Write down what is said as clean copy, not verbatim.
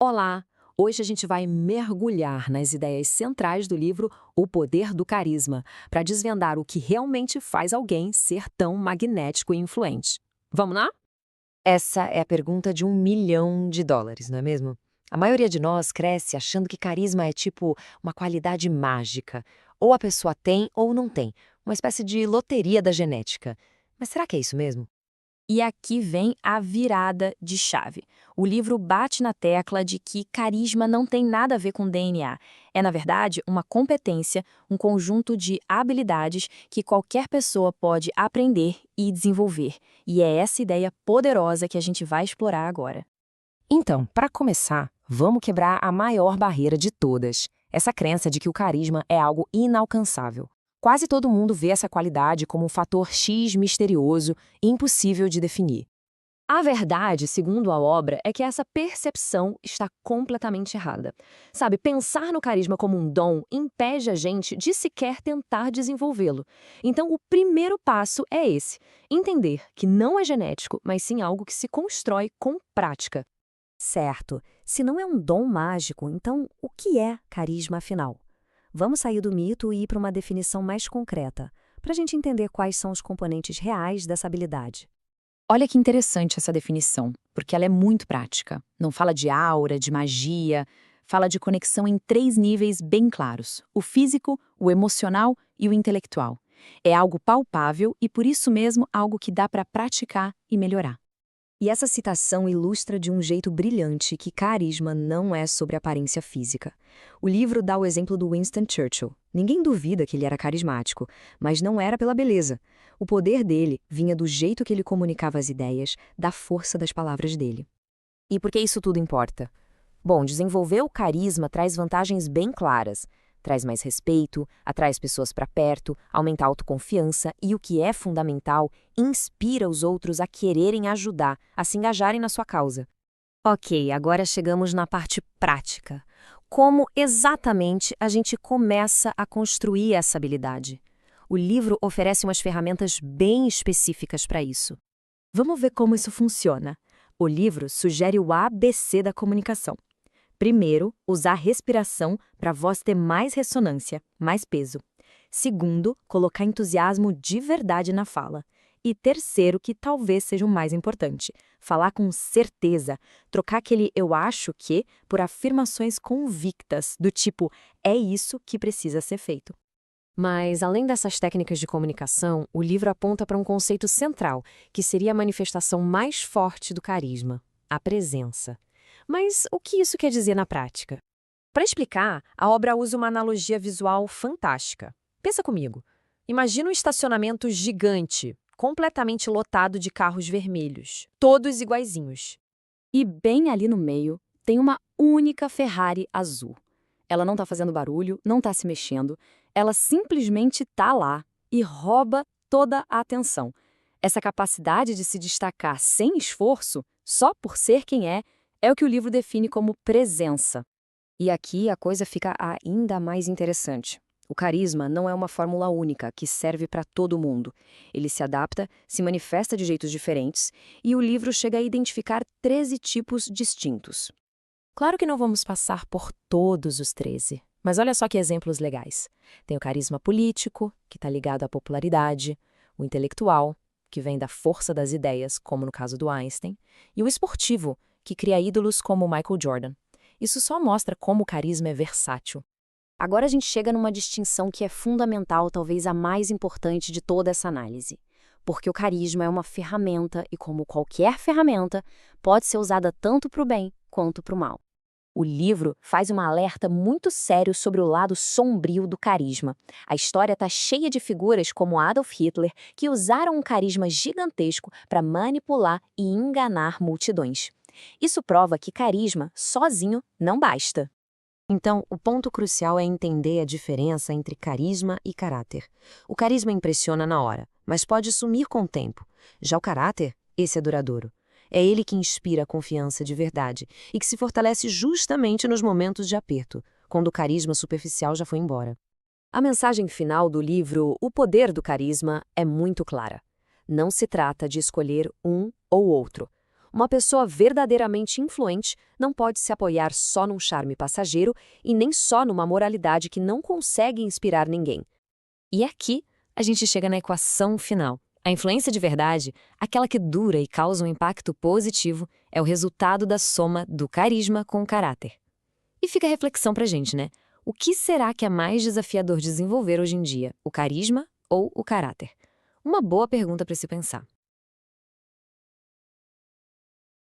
Olá! Hoje a gente vai mergulhar nas ideias centrais do livro O Poder do Carisma, para desvendar o que realmente faz alguém ser tão magnético e influente. Vamos lá? Essa é a pergunta de US$ 1 milhão, não é mesmo? A maioria de nós cresce achando que carisma é tipo uma qualidade mágica. Ou a pessoa tem ou não tem. Uma espécie de loteria da genética. Mas será que é isso mesmo? E aqui vem a virada de chave. O livro bate na tecla de que carisma não tem nada a ver com DNA. É, na verdade, uma competência, um conjunto de habilidades que qualquer pessoa pode aprender e desenvolver. E é essa ideia poderosa que a gente vai explorar agora. Então, para começar, vamos quebrar a maior barreira de todas. Essa crença de que o carisma é algo inalcançável. Quase todo mundo vê essa qualidade como um fator X misterioso e impossível de definir. A verdade, segundo a obra, é que essa percepção está completamente errada. Sabe, pensar no carisma como um dom impede a gente de sequer tentar desenvolvê-lo. Então, o primeiro passo é esse: entender que não é genético, mas sim algo que se constrói com prática. Certo. Se não é um dom mágico, então o que é carisma afinal? Vamos sair do mito e ir para uma definição mais concreta, para a gente entender quais são os componentes reais dessa habilidade. Olha que interessante essa definição, porque ela é muito prática. Não fala de aura, de magia, fala de conexão em três níveis bem claros: o físico, o emocional e o intelectual. É algo palpável e, por isso mesmo, algo que dá para praticar e melhorar. E essa citação ilustra de um jeito brilhante que carisma não é sobre aparência física. O livro dá o exemplo do Winston Churchill. Ninguém duvida que ele era carismático, mas não era pela beleza. O poder dele vinha do jeito que ele comunicava as ideias, da força das palavras dele. E por que isso tudo importa? Bom, desenvolver o carisma traz vantagens bem claras. Traz mais respeito, atrai pessoas para perto, aumenta a autoconfiança e, o que é fundamental, inspira os outros a quererem ajudar, a se engajarem na sua causa. Ok, agora chegamos na parte prática. Como exatamente a gente começa a construir essa habilidade? O livro oferece umas ferramentas bem específicas para isso. Vamos ver como isso funciona. O livro sugere o ABC da comunicação. Primeiro, usar a respiração para a voz ter mais ressonância, mais peso. Segundo, colocar entusiasmo de verdade na fala. E terceiro, que talvez seja o mais importante, falar com certeza, trocar aquele eu acho que por afirmações convictas, do tipo é isso que precisa ser feito. Mas, além dessas técnicas de comunicação, o livro aponta para um conceito central, que seria a manifestação mais forte do carisma: a presença. Mas o que isso quer dizer na prática? Para explicar, a obra usa uma analogia visual fantástica. Pensa comigo. Imagina um estacionamento gigante, completamente lotado de carros vermelhos, todos iguaizinhos. E bem ali no meio tem uma única Ferrari azul. Ela não está fazendo barulho, não está se mexendo, ela simplesmente está lá e rouba toda a atenção. Essa capacidade de se destacar sem esforço, só por ser quem é o que o livro define como presença. E aqui a coisa fica ainda mais interessante. O carisma não é uma fórmula única que serve para todo mundo. Ele se adapta, se manifesta de jeitos diferentes, e o livro chega a identificar 13 tipos distintos. Claro que não vamos passar por todos os 13, mas olha só que exemplos legais. Tem o carisma político, que está ligado à popularidade, o intelectual, que vem da força das ideias, como no caso do Einstein, e o esportivo, que cria ídolos como Michael Jordan. Isso só mostra como o carisma é versátil. Agora a gente chega numa distinção que é fundamental, talvez a mais importante de toda essa análise. Porque o carisma é uma ferramenta e, como qualquer ferramenta, pode ser usada tanto para o bem quanto para o mal. O livro faz um alerta muito sério sobre o lado sombrio do carisma. A história está cheia de figuras como Adolf Hitler, que usaram um carisma gigantesco para manipular e enganar multidões. Isso prova que carisma, sozinho, não basta. Então, o ponto crucial é entender a diferença entre carisma e caráter. O carisma impressiona na hora, mas pode sumir com o tempo. Já o caráter, esse é duradouro. É ele que inspira a confiança de verdade e que se fortalece justamente nos momentos de aperto, quando o carisma superficial já foi embora. A mensagem final do livro O Poder do Carisma é muito clara. Não se trata de escolher um ou outro. Uma pessoa verdadeiramente influente não pode se apoiar só num charme passageiro e nem só numa moralidade que não consegue inspirar ninguém. E aqui a gente chega na equação final. A influência de verdade, aquela que dura e causa um impacto positivo, é o resultado da soma do carisma com o caráter. E fica a reflexão pra gente, né? O que será que é mais desafiador desenvolver hoje em dia, o carisma ou o caráter? Uma boa pergunta para se pensar.